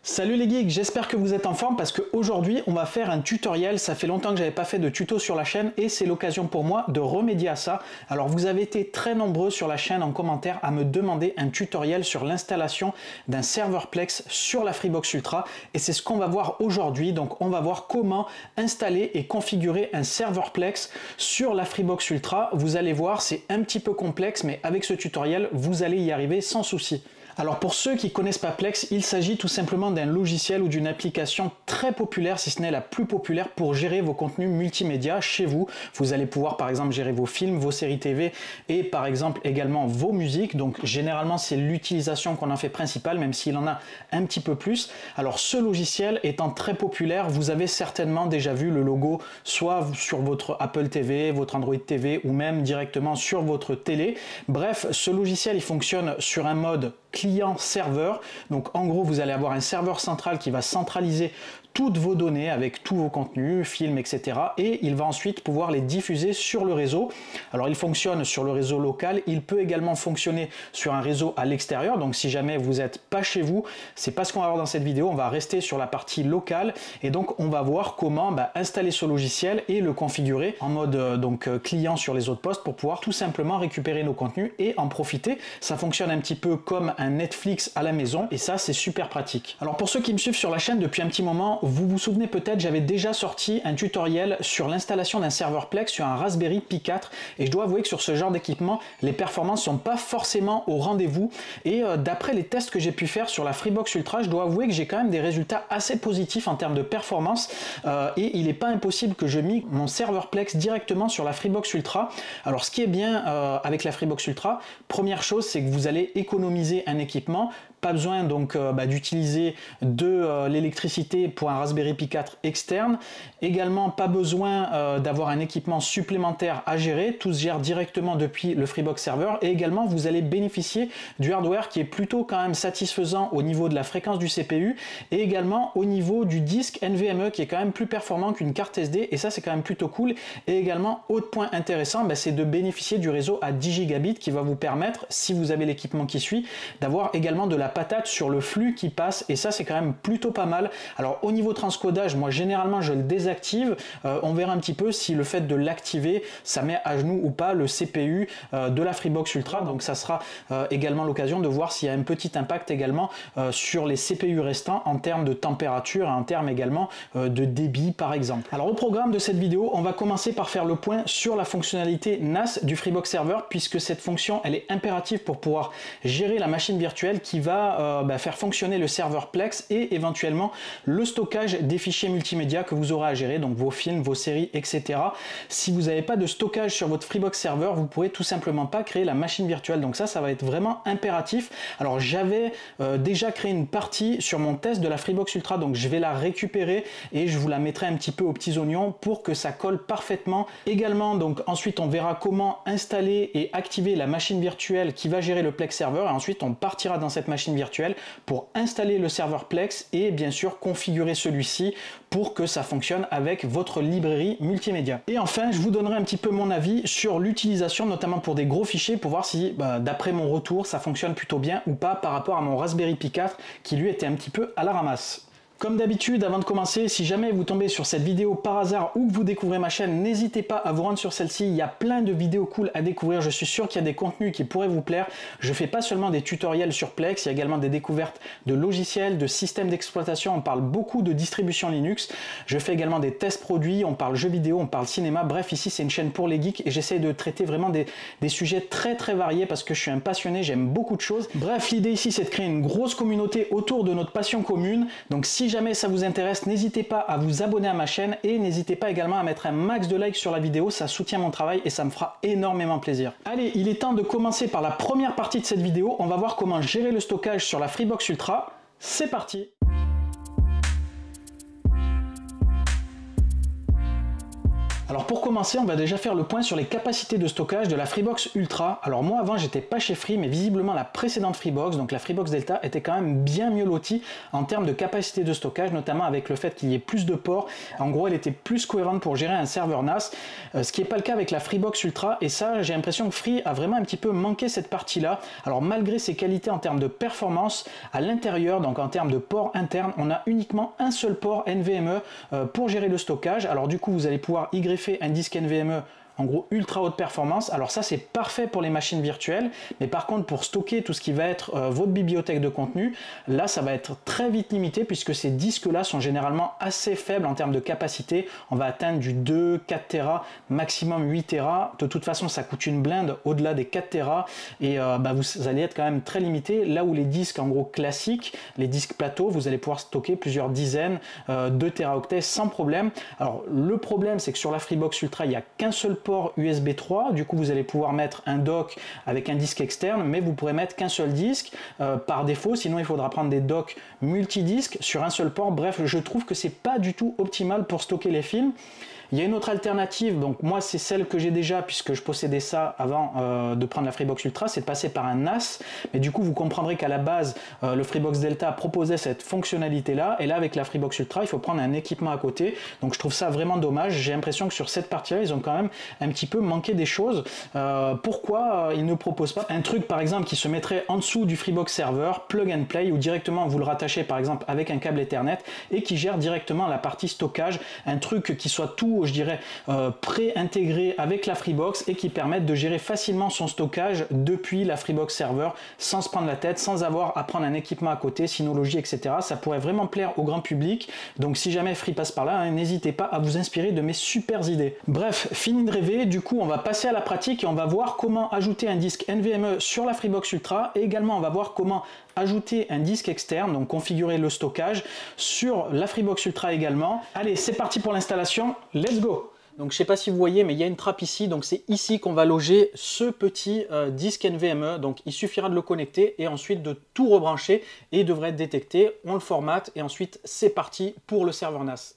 Salut les geeks, j'espère que vous êtes en forme parce qu'aujourd'hui on va faire un tutoriel. Ça fait longtemps que j'avais pas fait de tuto sur la chaîne et c'est l'occasion pour moi de remédier à ça. Alors vous avez été très nombreux sur la chaîne en commentaire à me demander un tutoriel sur l'installation d'un serveur Plex sur la Freebox Ultra et c'est ce qu'on va voir aujourd'hui. Donc on va voir comment installer et configurer un serveur Plex sur la Freebox Ultra. Vous allez voir, c'est un petit peu complexe mais avec ce tutoriel vous allez y arriver sans souci. Alors pour ceux qui ne connaissent pas Plex, il s'agit tout simplement d'un logiciel ou d'une application très populaire, si ce n'est la plus populaire, pour gérer vos contenus multimédia chez vous. Vous allez pouvoir par exemple gérer vos films, vos séries TV et par exemple également vos musiques. Donc généralement c'est l'utilisation qu'on en fait principale, même s'il en a un petit peu plus. Alors ce logiciel étant très populaire, vous avez certainement déjà vu le logo soit sur votre Apple TV, votre Android TV ou même directement sur votre télé. Bref, ce logiciel il fonctionne sur un mode client-serveur. Donc en gros, vous allez avoir un serveur central qui va centraliser toutes vos données avec tous vos contenus, films, etc. Et il va ensuite pouvoir les diffuser sur le réseau. Alors il fonctionne sur le réseau local, il peut également fonctionner sur un réseau à l'extérieur. Donc si jamais vous n'êtes pas chez vous, c'est pas ce qu'on va voir dans cette vidéo, on va rester sur la partie locale et donc on va voir comment installer ce logiciel et le configurer en mode client sur les autres postes pour pouvoir tout simplement récupérer nos contenus et en profiter. Ça fonctionne un petit peu comme un Netflix à la maison et ça c'est super pratique. Alors pour ceux qui me suivent sur la chaîne depuis un petit moment, vous vous souvenez peut-être, j'avais déjà sorti un tutoriel sur l'installation d'un serveur Plex sur un Raspberry Pi 4 et je dois avouer que sur ce genre d'équipement, les performances sont pas forcément au rendez-vous et d'après les tests que j'ai pu faire sur la Freebox Ultra, je dois avouer que j'ai quand même des résultats assez positifs en termes de performance et il n'est pas impossible que je migre mon serveur Plex directement sur la Freebox Ultra. Alors ce qui est bien avec la Freebox Ultra, première chose, c'est que vous allez économiser un équipement. Pas besoin donc d'utiliser de l'électricité pour un Raspberry Pi 4 externe. Également, pas besoin d'avoir un équipement supplémentaire à gérer. Tout se gère directement depuis le Freebox Server. Et également, vous allez bénéficier du hardware qui est plutôt quand même satisfaisant au niveau de la fréquence du CPU et également au niveau du disque NVMe qui est quand même plus performant qu'une carte SD. Et ça, c'est quand même plutôt cool. Et également, autre point intéressant, c'est de bénéficier du réseau à 10 gigabits qui va vous permettre, si vous avez l'équipement qui suit, d'avoir également de la patate sur le flux qui passe et ça c'est quand même plutôt pas mal. Alors au niveau transcodage, moi généralement je le désactive, on verra un petit peu si le fait de l'activer ça met à genoux ou pas le CPU de la Freebox Ultra, donc ça sera également l'occasion de voir s'il y a un petit impact également sur les CPU restants en termes de température et en termes également de débit par exemple. Alors au programme de cette vidéo, on va commencer par faire le point sur la fonctionnalité NAS du Freebox Server puisque cette fonction elle est impérative pour pouvoir gérer la machine virtuelle qui va faire fonctionner le serveur Plex et éventuellement le stockage des fichiers multimédia que vous aurez à gérer, donc vos films, vos séries, etc. Si vous n'avez pas de stockage sur votre Freebox Server, vous pourrez tout simplement pas créer la machine virtuelle, donc ça va être vraiment impératif. Alors j'avais déjà créé une partie sur mon test de la Freebox Ultra, donc je vais la récupérer et je vous la mettrai un petit peu aux petits oignons pour que ça colle parfaitement. Également, donc ensuite on verra comment installer et activer la machine virtuelle qui va gérer le Plex Server et ensuite on partira dans cette machine virtuelle pour installer le serveur Plex et bien sûr configurer celui-ci pour que ça fonctionne avec votre librairie multimédia. Et enfin, je vous donnerai un petit peu mon avis sur l'utilisation, notamment pour des gros fichiers, pour voir si d'après mon retour, ça fonctionne plutôt bien ou pas par rapport à mon Raspberry Pi 4 qui lui était un petit peu à la ramasse. Comme d'habitude, avant de commencer, si jamais vous tombez sur cette vidéo par hasard ou que vous découvrez ma chaîne, n'hésitez pas à vous rendre sur celle-ci. Il y a plein de vidéos cool à découvrir. Je suis sûr qu'il y a des contenus qui pourraient vous plaire. Je fais pas seulement des tutoriels sur Plex, il y a également des découvertes de logiciels, de systèmes d'exploitation. On parle beaucoup de distribution Linux. Je fais également des tests produits, on parle jeux vidéo, on parle cinéma. Bref, ici, c'est une chaîne pour les geeks et j'essaie de traiter vraiment des sujets très variés parce que je suis un passionné, j'aime beaucoup de choses. Bref, l'idée ici, c'est de créer une grosse communauté autour de notre passion commune. Donc, si jamais ça vous intéresse, n'hésitez pas à vous abonner à ma chaîne et n'hésitez pas également à mettre un max de likes sur la vidéo, ça soutient mon travail et ça me fera énormément plaisir. Allez, il est temps de commencer par la première partie de cette vidéo. On va voir comment gérer le stockage sur la Freebox Ultra. C'est parti! Alors pour commencer, on va déjà faire le point sur les capacités de stockage de la Freebox Ultra. Alors moi avant j'étais pas chez Free, mais visiblement la précédente Freebox, donc la Freebox Delta, était quand même bien mieux lotie en termes de capacité de stockage, notamment avec le fait qu'il y ait plus de ports. En gros elle était plus cohérente pour gérer un serveur NAS, ce qui n'est pas le cas avec la Freebox Ultra, et ça j'ai l'impression que Free a vraiment un petit peu manqué cette partie-là. Alors malgré ses qualités en termes de performance, à l'intérieur, donc en termes de port interne, on a uniquement un seul port NVMe pour gérer le stockage. Alors du coup vous allez pouvoir y greffer un disque NVMe en gros ultra haute performance. Alors ça c'est parfait pour les machines virtuelles, mais par contre pour stocker tout ce qui va être votre bibliothèque de contenu, là ça va être très vite limité puisque ces disques là sont généralement assez faibles en termes de capacité. On va atteindre du 2, 4 Tera, maximum 8 Tera. De toute façon ça coûte une blinde au-delà des 4 Tera et vous allez être quand même très limité, là où les disques en gros classiques, les disques plateaux, vous allez pouvoir stocker plusieurs dizaines de Teraoctets sans problème. Alors le problème c'est que sur la Freebox Ultra il n'y a qu'un seul port USB 3, du coup vous allez pouvoir mettre un dock avec un disque externe, mais vous pourrez mettre qu'un seul disque par défaut, sinon il faudra prendre des docks multidisques sur un seul port. Bref, je trouve que c'est pas du tout optimal pour stocker les films. Il y a une autre alternative, donc moi c'est celle que j'ai déjà puisque je possédais ça avant de prendre la Freebox Ultra, c'est de passer par un NAS, mais du coup vous comprendrez qu'à la base le Freebox Delta proposait cette fonctionnalité là, et là avec la Freebox Ultra il faut prendre un équipement à côté, donc je trouve ça vraiment dommage. J'ai l'impression que sur cette partie là ils ont quand même un petit peu manqué des choses. Pourquoi ils ne proposent pas un truc par exemple qui se mettrait en dessous du Freebox Server, plug and play, ou directement vous le rattachez par exemple avec un câble Ethernet et qui gère directement la partie stockage, un truc qui soit tout je dirais pré-intégré avec la Freebox et qui permettent de gérer facilement son stockage depuis la Freebox Server sans se prendre la tête, sans avoir à prendre un équipement à côté, Synology, etc. Ça pourrait vraiment plaire au grand public, donc si jamais Free passe par là, hein, n'hésitez pas à vous inspirer de mes super idées. Bref, fini de rêver, du coup on va passer à la pratique et on va voir comment ajouter un disque NVMe sur la Freebox Ultra, et également on va voir comment ajouter un disque externe, donc configurer le stockage sur la Freebox Ultra également. Allez, c'est parti pour l'installation, let's go! Donc je ne sais pas si vous voyez, mais il y a une trappe ici, donc c'est ici qu'on va loger ce petit disque NVMe, donc il suffira de le connecter et ensuite de tout rebrancher et il devrait être détecté, on le formate et ensuite c'est parti pour le serveur NAS.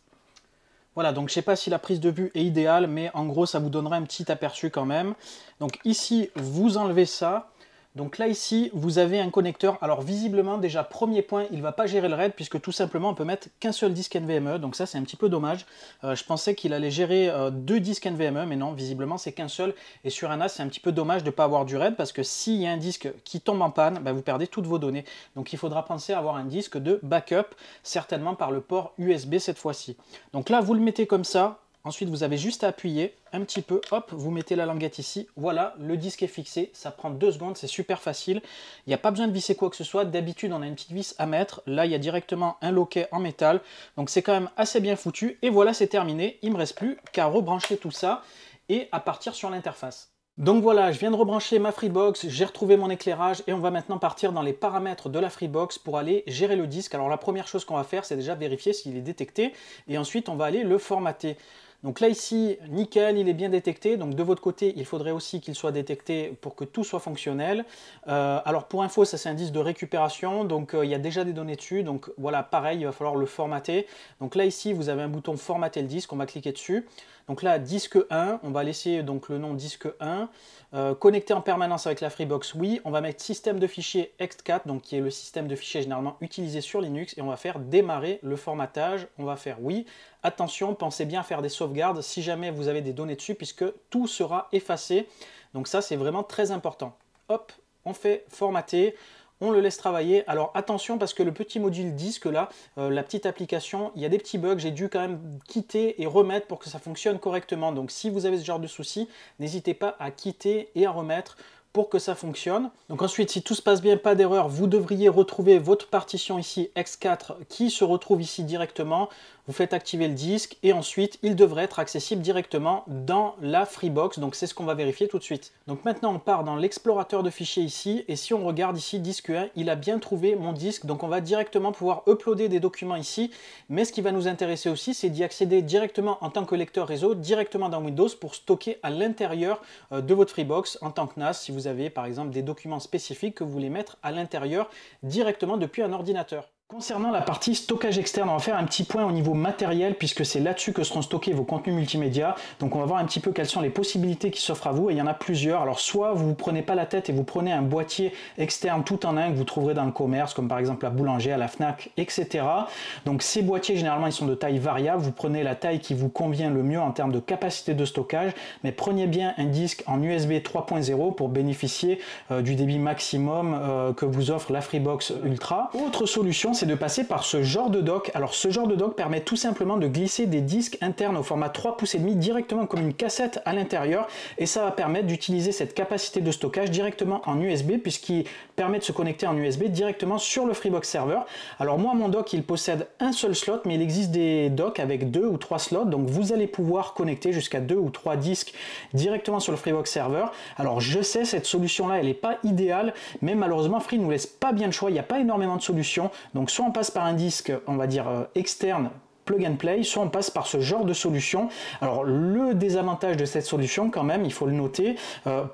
Voilà, donc je ne sais pas si la prise de vue est idéale, mais en gros ça vous donnera un petit aperçu quand même. Donc ici, vous enlevez ça. Donc là ici vous avez un connecteur. Alors visiblement déjà premier point, il ne va pas gérer le RAID puisque tout simplement on peut mettre qu'un seul disque NVMe, donc ça c'est un petit peu dommage. Je pensais qu'il allait gérer deux disques NVMe, mais non, visiblement c'est qu'un seul, et sur un NAS c'est un petit peu dommage de ne pas avoir du RAID parce que s'il y a un disque qui tombe en panne, vous perdez toutes vos données. Donc il faudra penser à avoir un disque de backup, certainement par le port USB cette fois-ci. Donc là vous le mettez comme ça. Ensuite, vous avez juste à appuyer un petit peu, hop, vous mettez la languette ici, voilà, le disque est fixé, ça prend 2 secondes, c'est super facile. Il n'y a pas besoin de visser quoi que ce soit, d'habitude on a une petite vis à mettre, là il y a directement un loquet en métal, donc c'est quand même assez bien foutu, et voilà, c'est terminé, il ne me reste plus qu'à rebrancher tout ça et à partir sur l'interface. Donc voilà, je viens de rebrancher ma Freebox, j'ai retrouvé mon éclairage et on va maintenant partir dans les paramètres de la Freebox pour aller gérer le disque. Alors la première chose qu'on va faire, c'est déjà vérifier s'il est détecté et ensuite on va aller le formater. Donc là ici, nickel, il est bien détecté. Donc de votre côté, il faudrait aussi qu'il soit détecté pour que tout soit fonctionnel. Alors pour info, ça c'est un disque de récupération, donc il y a déjà des données dessus. Donc voilà, pareil, il va falloir le formater. Donc là ici, vous avez un bouton formater le disque, on va cliquer dessus. Donc là, disque 1, on va laisser donc le nom disque 1. Connecté en permanence avec la Freebox, oui. On va mettre système de fichiers ext4, donc qui est le système de fichiers généralement utilisé sur Linux, et on va faire démarrer le formatage. On va faire oui. Attention, pensez bien à faire des sauvegardes si jamais vous avez des données dessus, puisque tout sera effacé. Donc ça, c'est vraiment très important. Hop, on fait formater. On le laisse travailler. Alors attention parce que le petit module disque là, la petite application, il y a des petits bugs, j'ai dû quand même quitter et remettre pour que ça fonctionne correctement. Donc si vous avez ce genre de soucis, n'hésitez pas à quitter et à remettre pour que ça fonctionne. Donc ensuite, si tout se passe bien, pas d'erreur, vous devriez retrouver votre partition ici ext4 qui se retrouve ici directement. Vous faites activer le disque et ensuite il devrait être accessible directement dans la Freebox. Donc c'est ce qu'on va vérifier tout de suite. Donc maintenant on part dans l'explorateur de fichiers ici, et si on regarde ici disque 1, il a bien trouvé mon disque. Donc on va directement pouvoir uploader des documents ici, mais ce qui va nous intéresser aussi, c'est d'y accéder directement en tant que lecteur réseau, directement dans Windows, pour stocker à l'intérieur de votre Freebox en tant que NAS, si vous avez par exemple des documents spécifiques que vous voulez mettre à l'intérieur directement depuis un ordinateur. Concernant la partie stockage externe, on va faire un petit point au niveau matériel puisque c'est là-dessus que seront stockés vos contenus multimédia. Donc on va voir un petit peu quelles sont les possibilités qui s'offrent à vous et il y en a plusieurs. Alors soit vous ne prenez pas la tête et vous prenez un boîtier externe tout en un que vous trouverez dans le commerce comme par exemple à Boulanger, à la Fnac, etc. Donc ces boîtiers généralement ils sont de taille variable. Vous prenez la taille qui vous convient le mieux en termes de capacité de stockage, mais prenez bien un disque en USB 3.0 pour bénéficier du débit maximum que vous offre la Freebox Ultra. Autre solution, c'est de passer par ce genre de dock. Alors ce genre de dock permet tout simplement de glisser des disques internes au format 3,5 pouces directement comme une cassette à l'intérieur et ça va permettre d'utiliser cette capacité de stockage directement en USB puisqu'il permet de se connecter en USB directement sur le Freebox Server. Alors moi mon dock il possède un seul slot mais il existe des docks avec 2 ou 3 slots donc vous allez pouvoir connecter jusqu'à 2 ou 3 disques directement sur le Freebox Server. Alors je sais cette solution là elle n'est pas idéale mais malheureusement Free ne nous laisse pas bien le choix, il n'y a pas énormément de solutions donc soit on passe par un disque, on va dire externe, plug and play, soit on passe par ce genre de solution. Alors le désavantage de cette solution quand même, il faut le noter,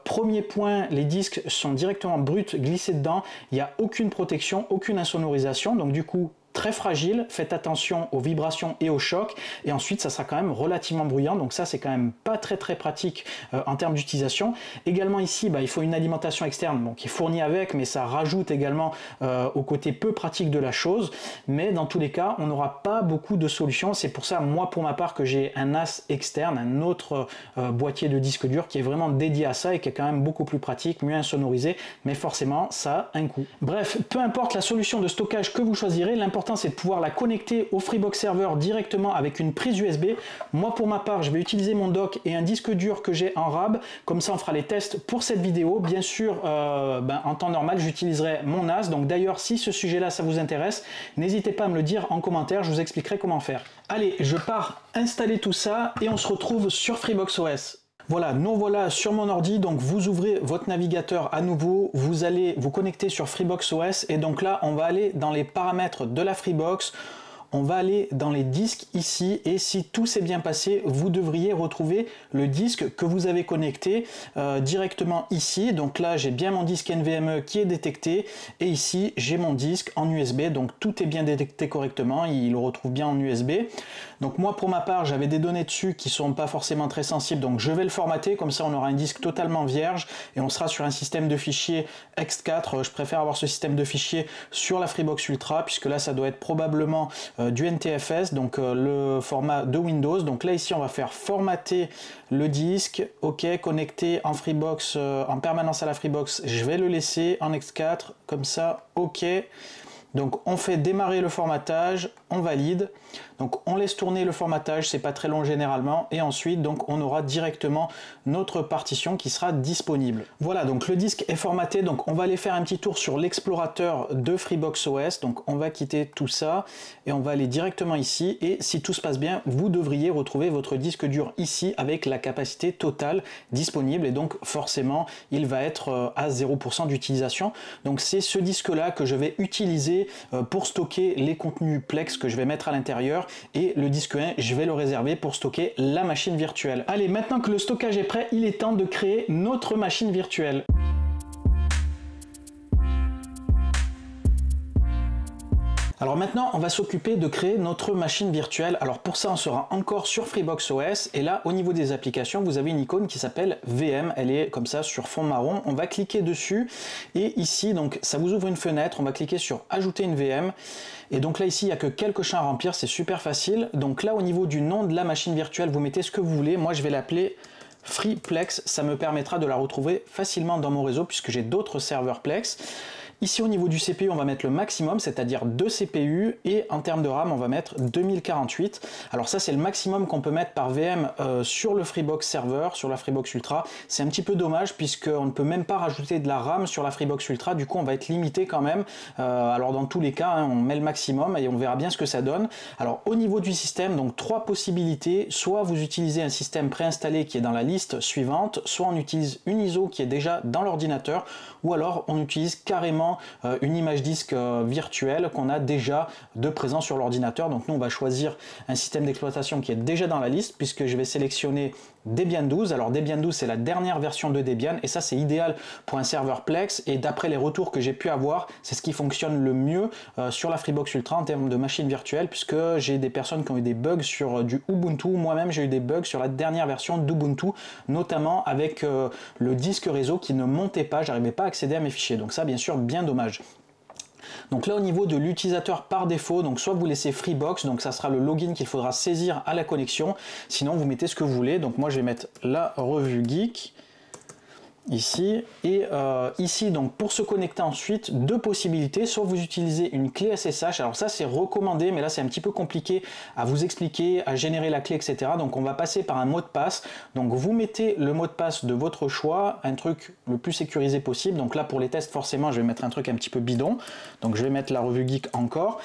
premier point, les disques sont directement bruts, glissés dedans, il n'y a aucune protection, aucune insonorisation, donc du coup très fragile, faites attention aux vibrations et aux chocs et ensuite ça sera quand même relativement bruyant donc ça c'est quand même pas très pratique en termes d'utilisation. Également ici il faut une alimentation externe qui est fournie avec mais ça rajoute également au côté peu pratique de la chose mais dans tous les cas on n'aura pas beaucoup de solutions. C'est pour ça moi pour ma part que j'ai un NAS externe, un autre boîtier de disque dur qui est vraiment dédié à ça et qui est quand même beaucoup plus pratique, mieux insonorisé mais forcément ça a un coût. Bref, peu importe la solution de stockage que vous choisirez, l'important c'est de pouvoir la connecter au Freebox Server directement avec une prise USB. Moi pour ma part je vais utiliser mon dock et un disque dur que j'ai en RAB, comme ça on fera les tests pour cette vidéo. Bien sûr en temps normal j'utiliserai mon NAS, donc d'ailleurs si ce sujet là ça vous intéresse n'hésitez pas à me le dire en commentaire, je vous expliquerai comment faire. Allez, je pars installer tout ça et on se retrouve sur Freebox OS. Voilà, nous voilà sur mon ordi, donc vous ouvrez votre navigateur à nouveau, vous allez vous connecter sur Freebox OS et donc là on va aller dans les paramètres de la Freebox, on va aller dans les disques ici et si tout s'est bien passé, vous devriez retrouver le disque que vous avez connecté directement ici. Donc là j'ai bien mon disque NVMe qui est détecté et ici j'ai mon disque en USB, donc tout est bien détecté correctement, il le retrouve bien en USB. Donc moi pour ma part j'avais des données dessus qui sont pas forcément très sensibles, donc je vais le formater, comme ça on aura un disque totalement vierge et on sera sur un système de fichiers ext4. Je préfère avoir ce système de fichiers sur la Freebox Ultra puisque là ça doit être probablement du NTFS, donc le format de Windows. Donc là ici on va faire formater le disque, ok, connecter en Freebox en permanence à la Freebox, je vais le laisser en ext4 comme ça, ok. Donc on fait démarrer le formatage, on valide, donc on laisse tourner le formatage, c'est pas très long généralement, et ensuite donc on aura directement notre partition qui sera disponible. Voilà, donc le disque est formaté, donc on va aller faire un petit tour sur l'explorateur de Freebox OS, donc on va quitter tout ça et on va aller directement ici, et si tout se passe bien, vous devriez retrouver votre disque dur ici avec la capacité totale disponible, et donc forcément il va être à 0% d'utilisation. Donc c'est ce disque là que je vais utiliser pour stocker les contenus Plex que je vais mettre à l'intérieur, et le disque 1 je vais le réserver pour stocker la machine virtuelle. Allez, maintenant que le stockage est prêt, il est temps de créer notre machine virtuelle. Alors maintenant, on va s'occuper de créer notre machine virtuelle. Alors pour ça, on sera encore sur Freebox OS. Et là, au niveau des applications, vous avez une icône qui s'appelle VM. Elle est comme ça sur fond marron. On va cliquer dessus. Et ici, donc, ça vous ouvre une fenêtre. On va cliquer sur Ajouter une VM. Et donc là, ici, il n'y a que quelques champs à remplir. C'est super facile. Donc là, au niveau du nom de la machine virtuelle, vous mettez ce que vous voulez. Moi, je vais l'appeler FreePlex. Ça me permettra de la retrouver facilement dans mon réseau puisque j'ai d'autres serveurs Plex. Ici au niveau du CPU on va mettre le maximum, c'est-à-dire 2 CPU, et en termes de RAM on va mettre 2048. Alors ça c'est le maximum qu'on peut mettre par VM sur le Freebox Server, sur la Freebox Ultra. C'est un petit peu dommage puisqu'on ne peut même pas rajouter de la RAM sur la Freebox Ultra, du coup on va être limité quand même. Alors dans tous les cas on met le maximum et on verra bien ce que ça donne. Alors au niveau du système, donc 3 possibilités, soit vous utilisez un système préinstallé qui est dans la liste suivante, soit on utilise une ISO qui est déjà dans l'ordinateur, ou alors on utilise carrément une image disque virtuelle qu'on a déjà de présent sur l'ordinateur. Donc nous on va choisir un système d'exploitation qui est déjà dans la liste, puisque je vais sélectionner Debian 12. Alors Debian 12 c'est la dernière version de Debian et ça c'est idéal pour un serveur Plex, et d'après les retours que j'ai pu avoir, c'est ce qui fonctionne le mieux sur la Freebox Ultra en termes de machine virtuelle, puisque j'ai des personnes qui ont eu des bugs sur du Ubuntu. Moi-même j'ai eu des bugs sur la dernière version d'Ubuntu, notamment avec le disque réseau qui ne montait pas, j'arrivais pas à accéder à mes fichiers, donc ça bien sûr bien dommage. Donc là au niveau de l'utilisateur par défaut, donc soit vous laissez Freebox, donc ça sera le login qu'il faudra saisir à la connexion, sinon vous mettez ce que vous voulez. Donc moi je vais mettre la revue geek ici, et ici donc pour se connecter ensuite, deux possibilités: soit vous utilisez une clé SSH, alors ça c'est recommandé, mais là c'est un petit peu compliqué à vous expliquer, à générer la clé etc. Donc on va passer par un mot de passe, donc vous mettez le mot de passe de votre choix, un truc le plus sécurisé possible. Donc là pour les tests forcément je vais mettre un truc un petit peu bidon, donc je vais mettre la revue geek encore,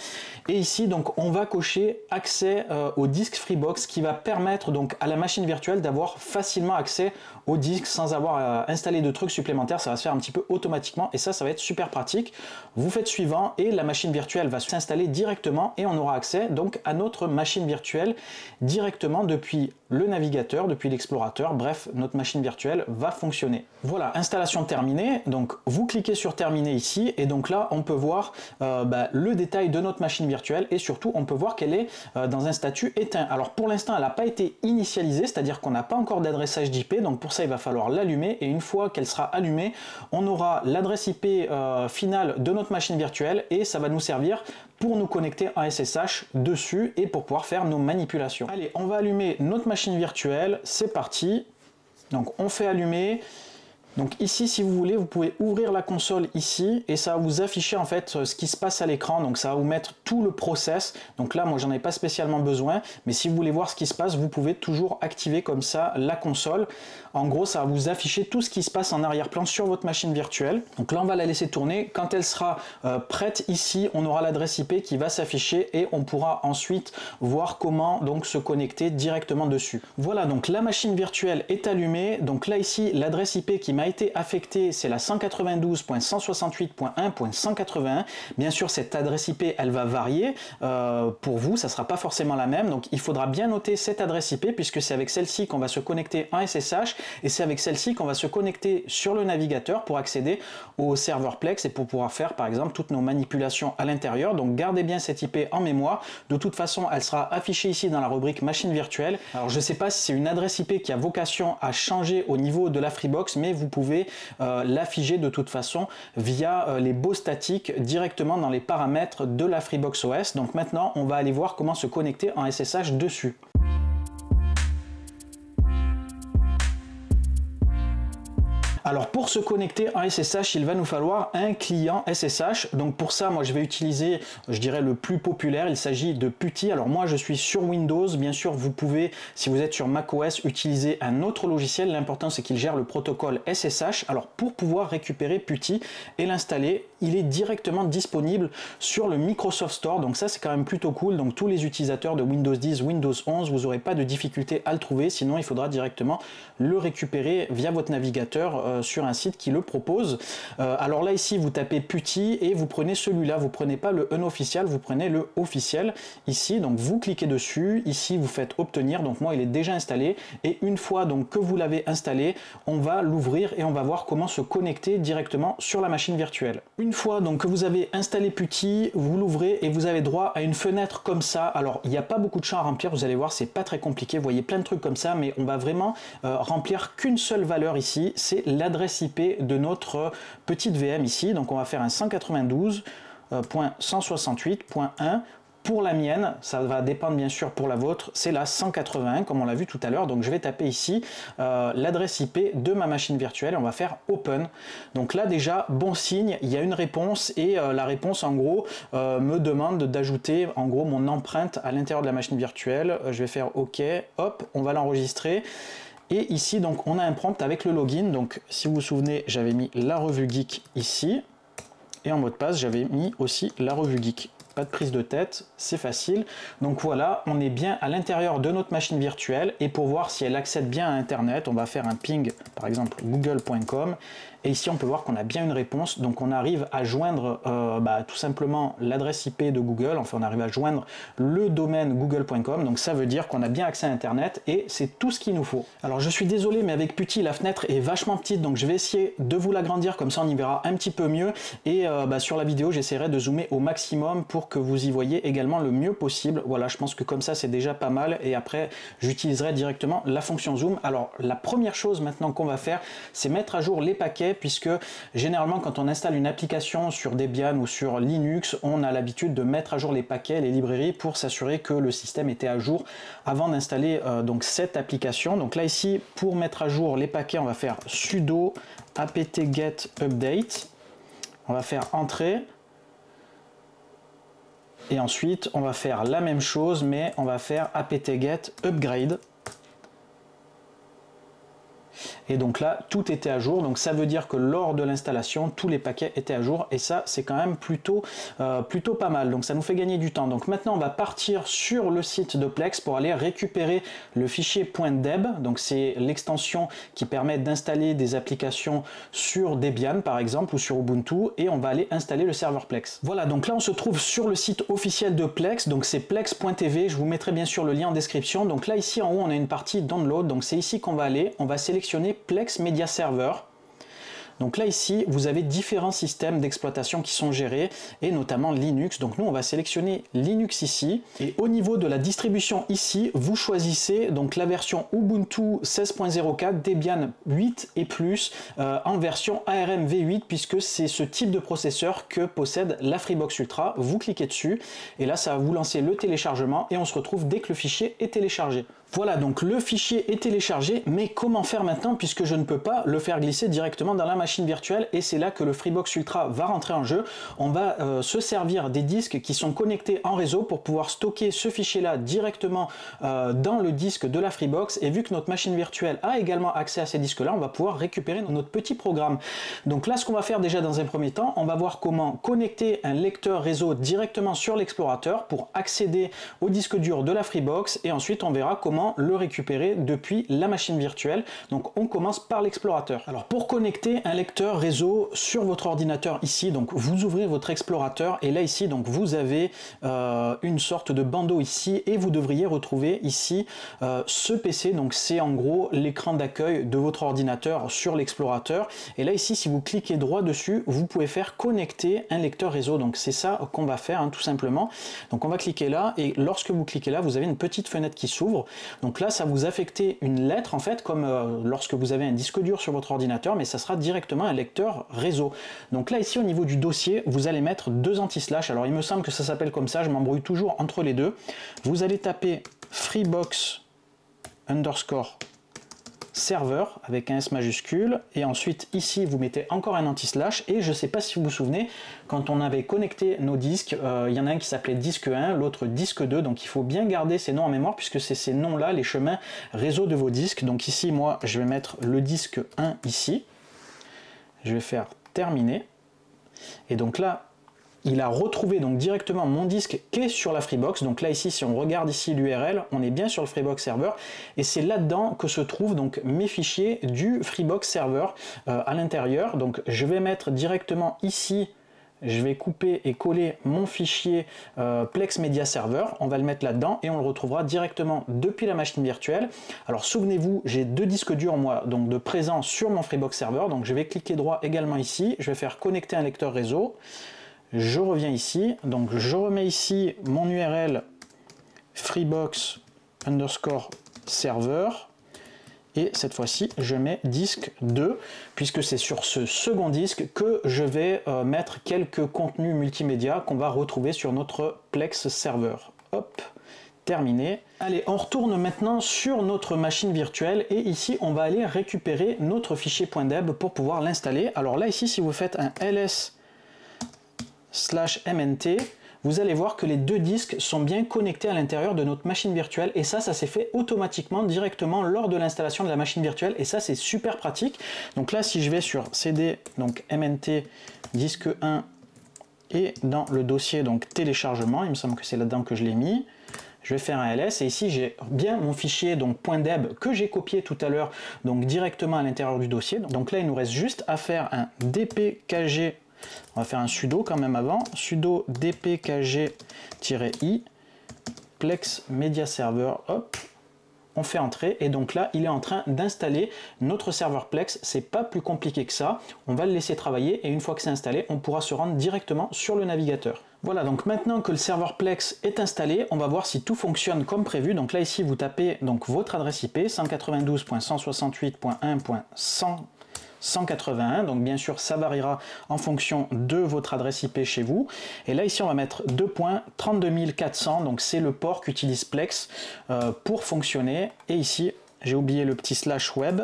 et ici donc on va cocher accès au disque Freebox, qui va permettre donc à la machine virtuelle d'avoir facilement accès au disque sans avoir à installer de trucs supplémentaires. Ça va se faire un petit peu automatiquement et ça va être super pratique. Vous faites suivant et la machine virtuelle va s'installer directement et on aura accès donc à notre machine virtuelle directement depuis le navigateur, depuis l'explorateur. Bref, notre machine virtuelle va fonctionner. Voilà, installation terminée. Donc vous cliquez sur terminer ici et donc là on peut voir le détail de notre machine virtuelle, et surtout on peut voir qu'elle est dans un statut éteint. Alors pour l'instant elle n'a pas été initialisée, c'est-à-dire qu'on n'a pas encore d'adressage d'IP, donc pour ça il va falloir l'allumer, et une fois qu'elle sera allumée, on aura l'adresse IP finale de notre machine virtuelle et ça va nous servir pour nous connecter en SSH dessus et pour pouvoir faire nos manipulations. Allez, on va allumer notre machine virtuelle, c'est parti. Donc on fait allumer. Donc ici, si vous voulez, vous pouvez ouvrir la console ici et ça va vous afficher en fait ce qui se passe à l'écran. Donc ça va vous mettre tout le process. Donc là, moi, j'en ai pas spécialement besoin, mais si vous voulez voir ce qui se passe, vous pouvez toujours activer comme ça la console. En gros, ça va vous afficher tout ce qui se passe en arrière-plan sur votre machine virtuelle. Donc là, on va la laisser tourner. Quand elle sera prête ici, on aura l'adresse IP qui va s'afficher et on pourra ensuite voir comment donc se connecter directement dessus. Voilà, donc la machine virtuelle est allumée. Donc là ici, l'adresse IP qui m'a été affectée, c'est la 192.168.1.181. Bien sûr, cette adresse IP, elle va varier pour vous, ça sera pas forcément la même. Donc il faudra bien noter cette adresse IP puisque c'est avec celle-ci qu'on va se connecter en SSH. Et c'est avec celle-ci qu'on va se connecter sur le navigateur pour accéder au serveur Plex et pour pouvoir faire par exemple toutes nos manipulations à l'intérieur. Donc gardez bien cette IP en mémoire. De toute façon, elle sera affichée ici dans la rubrique machine virtuelle. Alors je ne sais pas si c'est une adresse IP qui a vocation à changer au niveau de la Freebox, mais vous pouvez l'afficher de toute façon via les baux statiques directement dans les paramètres de la Freebox OS. Donc maintenant, on va aller voir comment se connecter en SSH dessus. Alors pour se connecter en SSH, il va nous falloir un client SSH. Donc pour ça, moi je vais utiliser, je dirais le plus populaire, il s'agit de PuTTY. Alors moi je suis sur Windows, bien sûr vous pouvez, si vous êtes sur macOS, utiliser un autre logiciel. L'important c'est qu'il gère le protocole SSH. Alors pour pouvoir récupérer PuTTY et l'installer, il est directement disponible sur le Microsoft Store. Donc ça c'est quand même plutôt cool. Donc tous les utilisateurs de Windows 10, Windows 11, vous n'aurez pas de difficulté à le trouver. Sinon il faudra directement le récupérer via votre navigateur sur un site qui le propose. Alors là ici vous tapez PuTTY et vous prenez celui-là, vous prenez pas le unofficial, vous prenez le officiel ici. Donc vous cliquez dessus, ici vous faites obtenir. Donc moi il est déjà installé et une fois donc que vous l'avez installé, on va l'ouvrir et on va voir comment se connecter directement sur la machine virtuelle. Une fois donc que vous avez installé PuTTY, vous l'ouvrez et vous avez droit à une fenêtre comme ça. Alors il n'y a pas beaucoup de champs à remplir, vous allez voir, c'est pas très compliqué, vous voyez plein de trucs comme ça, mais on va vraiment remplir qu'une seule valeur ici, c'est l'adresse IP de notre petite VM ici. Donc on va faire un 192.168.1. Pour la mienne, ça va dépendre bien sûr pour la vôtre, c'est la 181 comme on l'a vu tout à l'heure. Donc je vais taper ici l'adresse IP de ma machine virtuelle et on va faire Open. Donc là déjà, bon signe, il y a une réponse et la réponse en gros me demande d'ajouter en gros mon empreinte à l'intérieur de la machine virtuelle. Je vais faire OK, hop, on va l'enregistrer. Et ici donc on a un prompt avec le login. Donc si vous vous souvenez, j'avais mis la revue geek ici et en mot de passe j'avais mis aussi la revue geek. pas de prise de tête, c'est facile. Donc voilà, on est bien à l'intérieur de notre machine virtuelle et pour voir si elle accède bien à Internet, on va faire un ping, par exemple google.com. Et ici, on peut voir qu'on a bien une réponse. Donc, on arrive à joindre tout simplement l'adresse IP de Google. Enfin, on arrive à joindre le domaine google.com. Donc, ça veut dire qu'on a bien accès à Internet et c'est tout ce qu'il nous faut. Alors, je suis désolé, mais avec Putty, la fenêtre est vachement petite. Donc, je vais essayer de vous l'agrandir. Comme ça, on y verra un petit peu mieux. Et sur la vidéo, j'essaierai de zoomer au maximum pour que vous y voyez également le mieux possible. Voilà, je pense que comme ça, c'est déjà pas mal. Et après, j'utiliserai directement la fonction zoom. Alors, la première chose maintenant qu'on va faire, c'est mettre à jour les paquets, puisque généralement quand on installe une application sur Debian ou sur Linux, on a l'habitude de mettre à jour les paquets, les librairies pour s'assurer que le système était à jour avant d'installer donc cette application. Donc là ici, pour mettre à jour les paquets, on va faire sudo apt-get update, on va faire entrée et ensuite on va faire la même chose mais on va faire apt-get upgrade. Et donc là, tout était à jour. Donc ça veut dire que lors de l'installation, tous les paquets étaient à jour. Et ça, c'est quand même plutôt pas mal. Donc ça nous fait gagner du temps. Donc maintenant, on va partir sur le site de Plex pour aller récupérer le fichier .deb. Donc c'est l'extension qui permet d'installer des applications sur Debian, par exemple, ou sur Ubuntu. Et on va aller installer le serveur Plex. Voilà, donc là, on se trouve sur le site officiel de Plex. Donc c'est plex.tv. Je vous mettrai bien sûr le lien en description. Donc là, ici, en haut, on a une partie Download. Donc c'est ici qu'on va aller. On va sélectionner Plex Media Server. Donc là ici, vous avez différents systèmes d'exploitation qui sont gérés et notamment Linux. Donc nous, on va sélectionner Linux ici. Et au niveau de la distribution ici, vous choisissez donc la version Ubuntu 16.04, Debian 8 et plus en version ARM V8 puisque c'est ce type de processeur que possède la Freebox Ultra. Vous cliquez dessus et là, ça va vous lancer le téléchargement et on se retrouve dès que le fichier est téléchargé. Voilà, donc le fichier est téléchargé, mais comment faire maintenant puisque je ne peux pas le faire glisser directement dans la machine virtuelle et c'est là que le Freebox Ultra va rentrer en jeu. On va se servir des disques qui sont connectés en réseau pour pouvoir stocker ce fichier-là directement dans le disque de la Freebox et vu que notre machine virtuelle a également accès à ces disques-là, on va pouvoir récupérer notre petit programme. Donc là, ce qu'on va faire déjà dans un premier temps, on va voir comment connecter un lecteur réseau directement sur l'explorateur pour accéder au disque dur de la Freebox et ensuite on verra comment le récupérer depuis la machine virtuelle. Donc on commence par l'explorateur. Alors pour connecter un lecteur réseau sur votre ordinateur ici, donc vous ouvrez votre explorateur et là ici donc vous avez une sorte de bandeau ici et vous devriez retrouver ici ce PC. Donc c'est en gros l'écran d'accueil de votre ordinateur sur l'explorateur et là ici si vous cliquez droit dessus, vous pouvez faire connecter un lecteur réseau. Donc c'est ça qu'on va faire hein, tout simplement. Donc on va cliquer là et lorsque vous cliquez là, vous avez une petite fenêtre qui s'ouvre. Donc là, ça vous affectez une lettre en fait, comme lorsque vous avez un disque dur sur votre ordinateur, mais ça sera directement un lecteur réseau. Donc là, ici, au niveau du dossier, vous allez mettre 2 anti-slash. Alors, il me semble que ça s'appelle comme ça, je m'embrouille toujours entre les deux. Vous allez taper freebox underscore serveur avec un S majuscule et ensuite ici vous mettez encore un anti-slash et je ne sais pas si vous vous souvenez quand on avait connecté nos disques, il y en a un qui s'appelait disque 1, l'autre disque 2, donc il faut bien garder ces noms en mémoire puisque c'est ces noms là les chemins réseau de vos disques. Donc ici moi je vais mettre le disque 1 ici, je vais faire terminer et donc là il a retrouvé donc directement mon disque qui est sur la Freebox. Donc là ici, si on regarde ici l'URL, on est bien sur le Freebox Server et c'est là-dedans que se trouvent donc mes fichiers du Freebox Server à l'intérieur. Donc je vais mettre directement ici, je vais couper et coller mon fichier Plex Media Server, on va le mettre là-dedans et on le retrouvera directement depuis la machine virtuelle. Alors souvenez-vous, j'ai 2 disques durs moi donc de présent sur mon Freebox Server, donc je vais cliquer droit également ici, je vais faire connecter un lecteur réseau. Je reviens ici, donc je remets ici mon URL freebox underscore server et cette fois-ci je mets disque 2 puisque c'est sur ce second disque que je vais mettre quelques contenus multimédia qu'on va retrouver sur notre Plex serveur. Hop, terminé. Allez, on retourne maintenant sur notre machine virtuelle et ici on va aller récupérer notre fichier .deb pour pouvoir l'installer. Alors là ici si vous faites un ls/mnt, vous allez voir que les 2 disques sont bien connectés à l'intérieur de notre machine virtuelle et ça s'est fait automatiquement directement lors de l'installation de la machine virtuelle et ça c'est super pratique. Donc là si je vais sur cd donc mnt disque 1 et dans le dossier donc téléchargement, il me semble que c'est là-dedans que je l'ai mis. Je vais faire un ls et ici j'ai bien mon fichier donc .deb que j'ai copié tout à l'heure donc directement à l'intérieur du dossier. Donc là il nous reste juste à faire un dpkg, on va faire un sudo quand même avant, sudo dpkg-i plex media server, hop, on fait entrer et donc là il est en train d'installer notre serveur Plex. C'est pas plus compliqué que ça, on va le laisser travailler et une fois que c'est installé on pourra se rendre directement sur le navigateur. Voilà, donc maintenant que le serveur Plex est installé, on va voir si tout fonctionne comme prévu. Donc là ici vous tapez donc votre adresse IP 192.168.1.181, donc bien sûr ça variera en fonction de votre adresse IP chez vous. Et là ici on va mettre 2.32400, donc c'est le port qu'utilise Plex pour fonctionner. Et ici j'ai oublié le petit /web.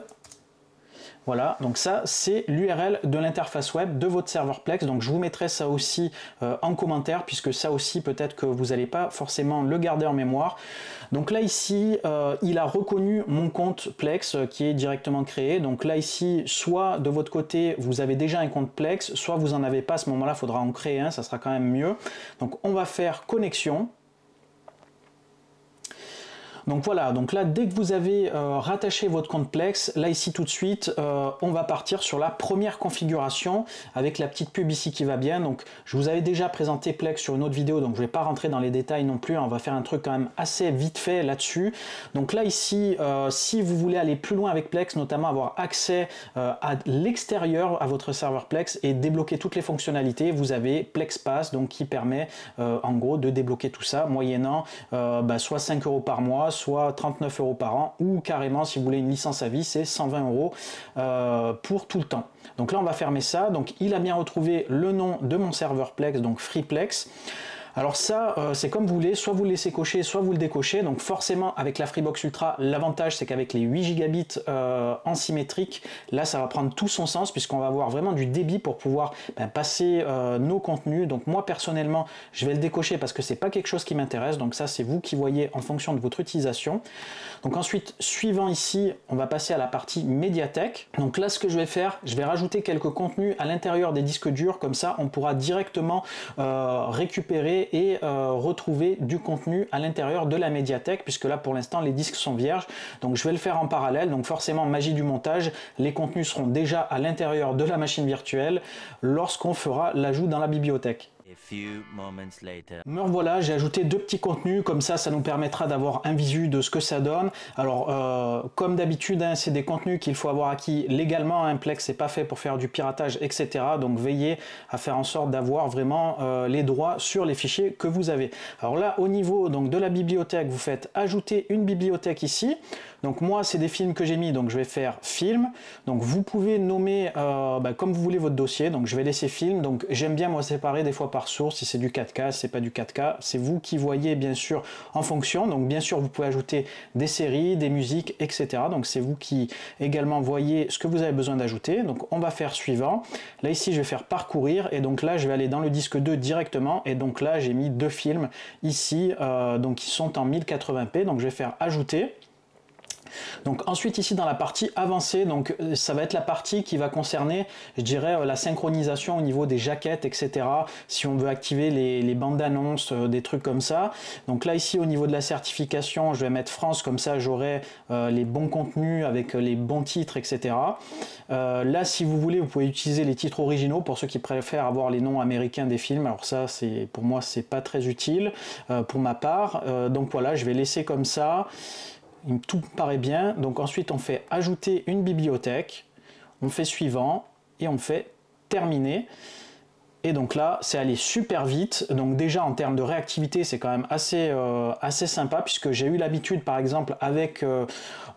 Voilà, donc ça c'est l'URL de l'interface web de votre serveur Plex, donc je vous mettrai ça aussi en commentaire, puisque ça aussi peut-être que vous n'allez pas forcément le garder en mémoire. Donc là ici, il a reconnu mon compte Plex qui est directement créé, donc là ici, soit de votre côté vous avez déjà un compte Plex, soit vous n'en avez pas, à ce moment-là il faudra en créer un, ça sera quand même mieux. Donc on va faire connexion. Donc voilà, donc là dès que vous avez rattaché votre compte Plex, là ici tout de suite on va partir sur la première configuration avec la petite pub ici qui va bien. Donc je vous avais déjà présenté Plex sur une autre vidéo, donc je ne vais pas rentrer dans les détails non plus, on va faire un truc quand même assez vite fait là-dessus. Donc là ici, si vous voulez aller plus loin avec Plex, notamment avoir accès à l'extérieur à votre serveur Plex et débloquer toutes les fonctionnalités, vous avez Plex Pass, donc qui permet en gros de débloquer tout ça moyennant soit 5 € par mois, soit 39 € par an, ou carrément si vous voulez une licence à vie c'est 120 € pour tout le temps. Donc là on va fermer ça. Donc il a bien retrouvé le nom de mon serveur Plex, donc FreePlex. Alors ça, c'est comme vous voulez, soit vous le laissez cocher, soit vous le décochez. Donc forcément, avec la Freebox Ultra, l'avantage c'est qu'avec les 8 gigabits en symétrique, là ça va prendre tout son sens, puisqu'on va avoir vraiment du débit pour pouvoir passer nos contenus. Donc moi personnellement, je vais le décocher parce que c'est pas quelque chose qui m'intéresse. Donc ça, c'est vous qui voyez en fonction de votre utilisation. Donc ensuite, suivant ici, on va passer à la partie médiathèque. Donc là, ce que je vais faire, je vais rajouter quelques contenus à l'intérieur des disques durs. Comme ça, on pourra directement récupérer et retrouver du contenu à l'intérieur de la médiathèque, puisque là pour l'instant les disques sont vierges. Donc je vais le faire en parallèle, donc forcément magie du montage, les contenus seront déjà à l'intérieur de la machine virtuelle lorsqu'on fera l'ajout dans la bibliothèque. Me revoilà, j'ai ajouté deux petits contenus, comme ça nous permettra d'avoir un visu de ce que ça donne. Alors comme d'habitude, c'est des contenus qu'il faut avoir acquis légalement, un Plex c'est pas fait pour faire du piratage, etc. Donc veillez à faire en sorte d'avoir vraiment les droits sur les fichiers que vous avez. Alors là au niveau donc de la bibliothèque, vous faites ajouter une bibliothèque ici. Donc moi c'est des films que j'ai mis, donc je vais faire film. Donc vous pouvez nommer comme vous voulez votre dossier, donc je vais laisser film. Donc j'aime bien moi séparer des fois par source, si c'est du 4K, si c'est pas du 4K, c'est vous qui voyez bien sûr en fonction. Donc bien sûr vous pouvez ajouter des séries, des musiques, etc. Donc c'est vous qui également voyez ce que vous avez besoin d'ajouter. Donc on va faire suivant. Là ici je vais faire parcourir et donc là je vais aller dans le disque 2 directement et donc là j'ai mis deux films ici donc qui sont en 1080p. Donc je vais faire ajouter. Donc ensuite ici dans la partie avancée, donc ça va être la partie qui va concerner, je dirais, la synchronisation au niveau des jaquettes, etc. Si on veut activer les bandes d'annonces, des trucs comme ça. Donc là ici au niveau de la certification, je vais mettre France, comme ça j'aurai les bons contenus avec les bons titres, etc. Là si vous voulez, vous pouvez utiliser les titres originaux pour ceux qui préfèrent avoir les noms américains des films. Alors ça c'est pour moi c'est pas très utile pour ma part. Donc voilà, je vais laisser comme ça. Tout me paraît bien. Donc ensuite on fait ajouter une bibliothèque, on fait suivant et on fait terminer. Et donc là, c'est allé super vite. Donc déjà en termes de réactivité, c'est quand même assez sympa, puisque j'ai eu l'habitude, par exemple, avec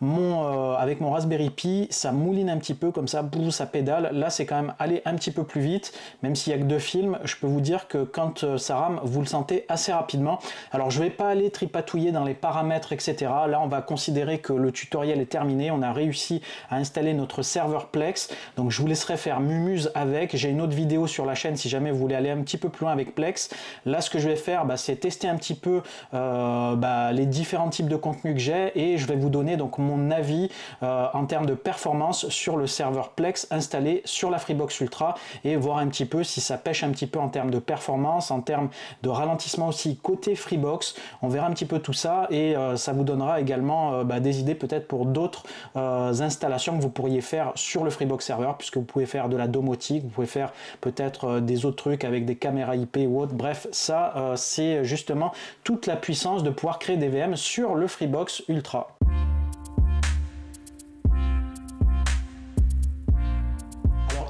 mon Raspberry Pi, ça mouline un petit peu comme ça, ça pédale. Là, c'est quand même allé un petit peu plus vite, même s'il n'y a que deux films. Je peux vous dire que quand ça rame, vous le sentez assez rapidement. Alors, je ne vais pas aller tripatouiller dans les paramètres, etc. Là, on va considérer que le tutoriel est terminé. On a réussi à installer notre serveur Plex. Donc, je vous laisserai faire mumuse avec. J'ai une autre vidéo sur la chaîne si jamais vous voulez aller un petit peu plus loin avec Plex. Là, ce que je vais faire, c'est tester un petit peu les différents types de contenus que j'ai et je vais vous donner donc mon avis en termes de performance sur le serveur Plex installé sur la Freebox Ultra et voir un petit peu si ça pêche un petit peu en termes de performance, en termes de ralentissement aussi côté Freebox. On verra un petit peu tout ça et ça vous donnera également des idées peut-être pour d'autres installations que vous pourriez faire sur le Freebox serveur, puisque vous pouvez faire de la domotique, vous pouvez faire peut-être des autres trucs avec des caméras IP ou autre. Bref, ça c'est justement toute la puissance de pouvoir créer des VM sur le Freebox Ultra.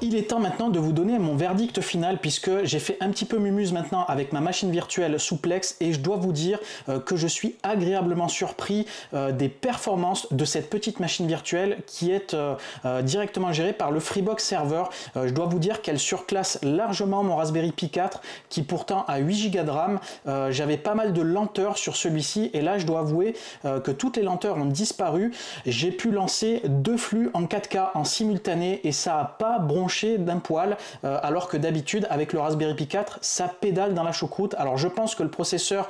Il est temps maintenant de vous donner mon verdict final puisque j'ai fait un petit peu mumuse maintenant avec ma machine virtuelle sous Plex et je dois vous dire que je suis agréablement surpris des performances de cette petite machine virtuelle qui est directement gérée par le Freebox Server. Je dois vous dire qu'elle surclasse largement mon Raspberry Pi 4 qui pourtant a 8 Go de RAM. J'avais pas mal de lenteur sur celui-ci et là je dois avouer que toutes les lenteurs ont disparu. J'ai pu lancer 2 flux en 4K en simultané et ça n'a pas bronché d'un poil alors que d'habitude avec le Raspberry Pi 4 ça pédale dans la choucroute. Alors je pense que le processeur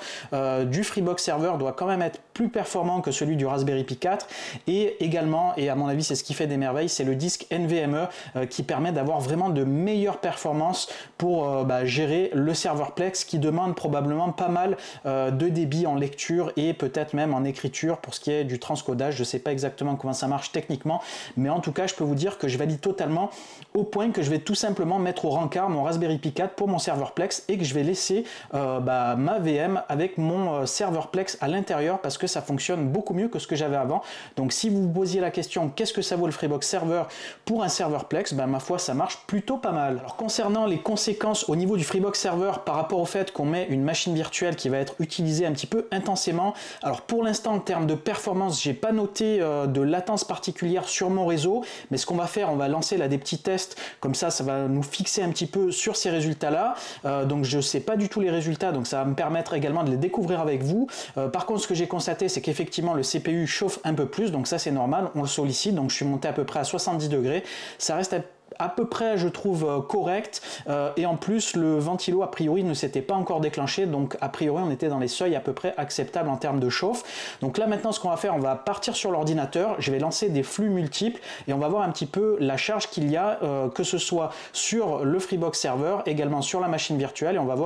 du Freebox Server doit quand même être plus performant que celui du Raspberry Pi 4 et également, et à mon avis c'est ce qui fait des merveilles, c'est le disque NVMe qui permet d'avoir vraiment de meilleures performances pour gérer le serveur Plex qui demande probablement pas mal de débit en lecture et peut-être même en écriture pour ce qui est du transcodage. Je sais pas exactement comment ça marche techniquement, mais en tout cas je peux vous dire que je valide totalement au point que je vais tout simplement mettre au rencard mon Raspberry Pi 4 pour mon serveur Plex et que je vais laisser ma VM avec mon serveur Plex à l'intérieur parce que ça fonctionne beaucoup mieux que ce que j'avais avant. Donc si vous vous posiez la question qu'est-ce que ça vaut le Freebox Server pour un serveur Plex, ma foi ça marche plutôt pas mal. Alors concernant les conséquences au niveau du Freebox Server par rapport au fait qu'on met une machine virtuelle qui va être utilisée un petit peu intensément, alors pour l'instant en termes de performance j'ai pas noté de latence particulière sur mon réseau, mais ce qu'on va faire, on va lancer là des petits tests. Comme ça va nous fixer un petit peu sur ces résultats-là. Donc je ne sais pas du tout les résultats, donc ça va me permettre également de les découvrir avec vous. Par contre, ce que j'ai constaté, c'est qu'effectivement le CPU chauffe un peu plus, donc ça c'est normal, on le sollicite. Donc je suis monté à peu près à 70 degrés. Ça reste à peu près je trouve correct et en plus le ventilo a priori ne s'était pas encore déclenché, donc a priori on était dans les seuils à peu près acceptables en termes de chauffe. Donc là maintenant ce qu'on va faire, on va partir sur l'ordinateur, je vais lancer des flux multiples et on va voir un petit peu la charge qu'il y a que ce soit sur le Freebox Server, également sur la machine virtuelle et on va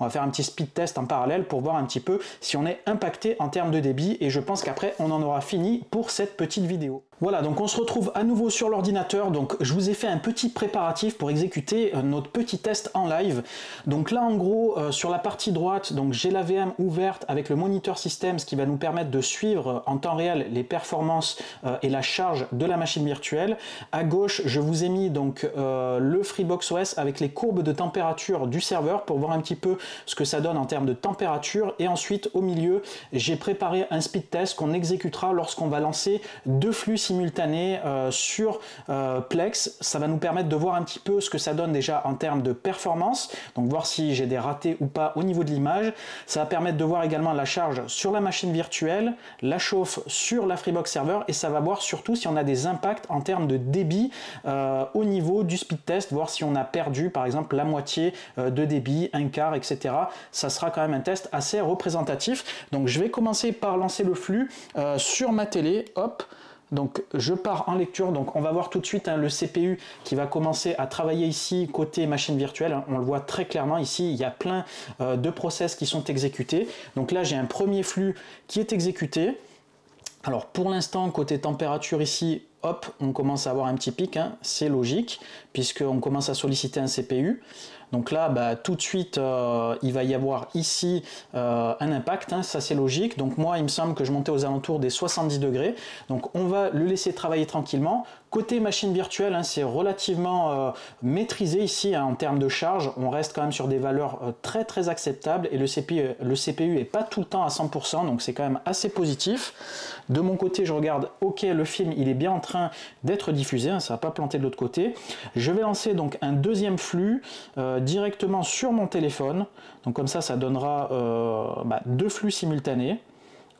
faire un petit speed test en parallèle pour voir un petit peu si on est impacté en termes de débit et je pense qu'après on en aura fini pour cette petite vidéo. Voilà, donc on se retrouve à nouveau sur l'ordinateur. Donc je vous ai fait un petit préparatif pour exécuter notre petit test en live. Donc là en gros sur la partie droite, donc j'ai la VM ouverte avec le moniteur système, ce qui va nous permettre de suivre en temps réel les performances et la charge de la machine virtuelle. À gauche je vous ai mis donc le Freebox OS avec les courbes de température du serveur pour voir un petit peu ce que ça donne en termes de température. Et ensuite au milieu j'ai préparé un speed test qu'on exécutera lorsqu'on va lancer 2 flux simultané sur Plex. Ça va nous permettre de voir un petit peu ce que ça donne déjà en termes de performance, donc voir si j'ai des ratés ou pas au niveau de l'image. Ça va permettre de voir également la charge sur la machine virtuelle, la chauffe sur la Freebox Server et ça va voir surtout si on a des impacts en termes de débit au niveau du speed test, voir si on a perdu par exemple la moitié de débit, un quart, etc. Ça sera quand même un test assez représentatif. Donc je vais commencer par lancer le flux sur ma télé, hop. Donc je pars en lecture, donc on va voir tout de suite le CPU qui va commencer à travailler ici côté machine virtuelle. On le voit très clairement ici, il y a plein de process qui sont exécutés. Donc là j'ai un premier flux qui est exécuté. Alors pour l'instant côté température ici, hop, on commence à avoir un petit pic, c'est logique puisqu'on commence à solliciter un CPU. Donc là, tout de suite, il va y avoir ici un impact, ça c'est logique. Donc moi, il me semble que je montais aux alentours des 70 degrés. Donc on va le laisser travailler tranquillement. Côté machine virtuelle, c'est relativement maîtrisé ici en termes de charge. On reste quand même sur des valeurs très très acceptables et le CPU n'est pas tout le temps à 100%, donc c'est quand même assez positif. De mon côté, je regarde, ok, le film il est bien en train d'être diffusé, ça va pas planter de l'autre côté. Je vais lancer donc un deuxième flux directement sur mon téléphone. Donc comme ça donnera 2 flux simultanés.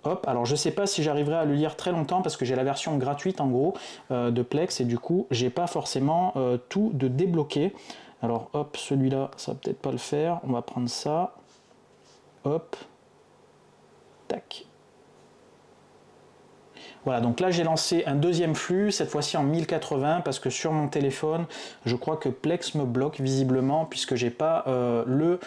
Hop, alors je sais pas si j'arriverai à le lire très longtemps parce que j'ai la version gratuite en gros de Plex et du coup j'ai pas forcément tout de débloqué. Alors hop, celui-là, ça va peut-être pas le faire. On va prendre ça. Hop. Tac. Voilà, donc là j'ai lancé un deuxième flux, cette fois-ci en 1080, parce que sur mon téléphone, je crois que Plex me bloque visiblement, puisque j'ai pas le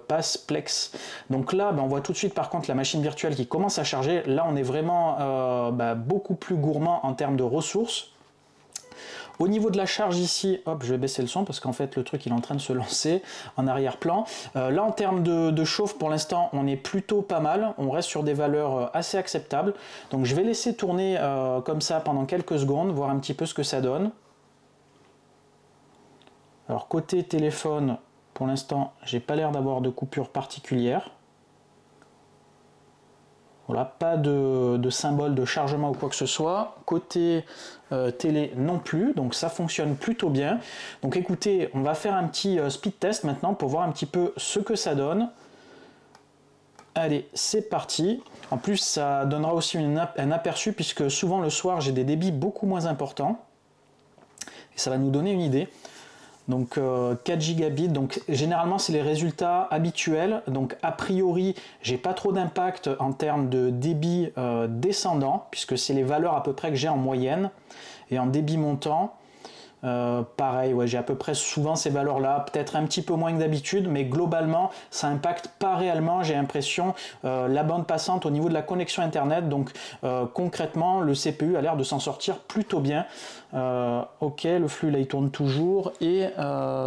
pass Plex. Donc là, on voit tout de suite par contre la machine virtuelle qui commence à charger. Là, on est vraiment beaucoup plus gourmand en termes de ressources. Au niveau de la charge ici, hop, je vais baisser le son parce qu'en fait le truc il est en train de se lancer en arrière-plan. Là en termes de chauffe pour l'instant on est plutôt pas mal, on reste sur des valeurs assez acceptables. Donc je vais laisser tourner comme ça pendant quelques secondes, voir un petit peu ce que ça donne. Alors côté téléphone, pour l'instant j'ai pas l'air d'avoir de coupure particulière. Voilà, pas de symbole de chargement ou quoi que ce soit. Côté télé non plus, donc ça fonctionne plutôt bien. Donc écoutez, on va faire un petit speed test maintenant pour voir un petit peu ce que ça donne. Allez, c'est parti. En plus, ça donnera aussi un aperçu puisque souvent le soir, j'ai des débits beaucoup moins importants. Et ça va nous donner une idée. Donc 4 gigabits, donc généralement c'est les résultats habituels, donc a priori j'ai pas trop d'impact en termes de débit descendant, puisque c'est les valeurs à peu près que j'ai en moyenne, et en débit montant, pareil, ouais, j'ai à peu près souvent ces valeurs là, peut-être un petit peu moins que d'habitude, mais globalement ça impacte pas réellement, j'ai l'impression, la bande passante au niveau de la connexion internet. Donc concrètement le CPU a l'air de s'en sortir plutôt bien. Ok, le flux là il tourne toujours, et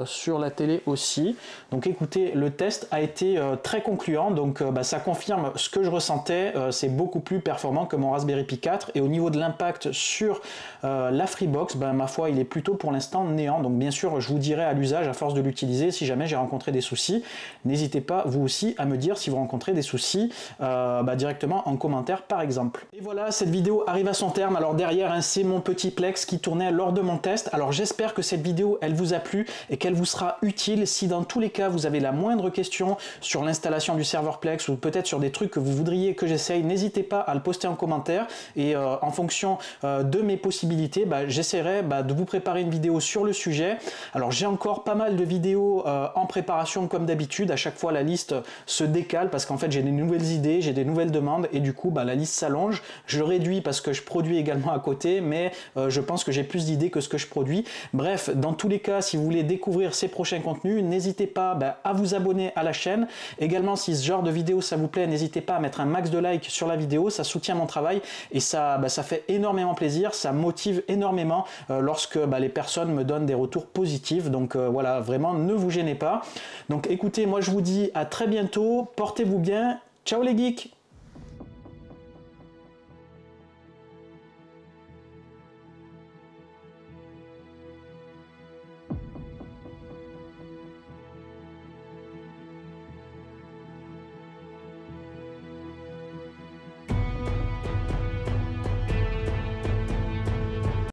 sur la télé aussi. Donc écoutez, le test a été très concluant, donc ça confirme ce que je ressentais, c'est beaucoup plus performant que mon Raspberry Pi 4, et au niveau de l'impact sur la Freebox, ma foi il est plutôt pour l'instant néant. Donc bien sûr je vous dirai à l'usage à force de l'utiliser si jamais j'ai rencontré des soucis. N'hésitez pas vous aussi à me dire si vous rencontrez des soucis directement en commentaire par exemple. Et voilà, cette vidéo arrive à son terme. Alors derrière c'est mon petit Plex qui tournait lors de mon test. Alors j'espère que cette vidéo elle vous a plu et qu'elle vous sera utile. Si dans tous les cas vous avez la moindre question sur l'installation du serveur Plex ou peut-être sur des trucs que vous voudriez que j'essaye, n'hésitez pas à le poster en commentaire, et en fonction de mes possibilités, j'essaierai de vous préparer une vidéo sur le sujet. Alors j'ai encore pas mal de vidéos en préparation comme d'habitude. À chaque fois la liste se décale parce qu'en fait j'ai des nouvelles idées, j'ai des nouvelles demandes, et du coup la liste s'allonge. Je réduis parce que je produis également à côté, mais je pense que j'ai plus d'idées que ce que je produis. Bref, dans tous les cas, si vous voulez découvrir ces prochains contenus, n'hésitez pas à vous abonner à la chaîne. Également, si ce genre de vidéo ça vous plaît, n'hésitez pas à mettre un max de likes sur la vidéo, ça soutient mon travail et ça fait énormément plaisir, ça motive énormément lorsque les personnes me donnent des retours positifs. Donc voilà, vraiment ne vous gênez pas. Donc écoutez, moi je vous dis à très bientôt, portez-vous bien, ciao les geeks.